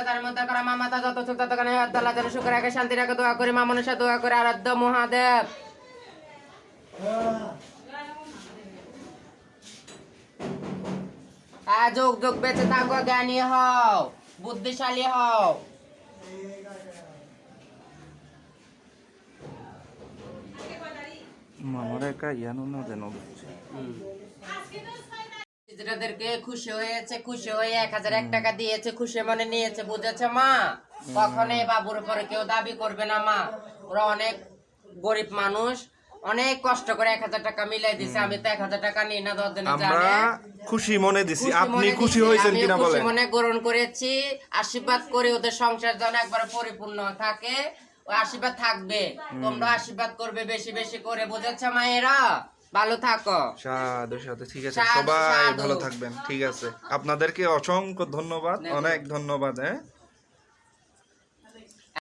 তার মধ্যে করা মা মাতা যত সুখ তত কানে আল্লাহ যেন সুখ রাখে শান্তি রাখে দোয়া করি মা মনসা দোয়া করে আরাধ্য মহাদেব যুগ যুগ বেঁচে থাকো জ্ঞানী হও বুদ্ধিশালী হও মামার একা ইয়ানো না দেন হিজড়াদেরকে খুশি হয়েছে খুশি হয়ে 1001 টাকা দিয়েছে খুশি মনে নিয়েছে বুঝেছে মা কখনোই বাবুর উপরে কেউ দাবি করবে না মা ওরা অনেক গরিব মানুষ অনেক কষ্ট করে 1000 টাকা মিলাই দিছে আমি তো 1000 টাকা নিই না 10 দিনে জানে আমরা খুশি মনে দিছি আপনি খুশি হয়েছেন কিনা খুশি বলেন মনে গ্রহণ করেছি আশীর্বাদ করে ওদের সংসার যেন একবার পরিপূর্ণ থাকে ওই আশীর্বাদ থাকবে তোমরা আশীর্বাদ করবে বেশি বেশি করে বুঝেছো মায়েরা ভালো থাকো সাধু সাধু ঠিক আছে সাধু, সবাই সাধু। ভালো থাকবেন ঠিক আছে আপনাদেরকে অসংখ্য ধন্যবাদ অনেক ধন্যবাদ হ্যাঁ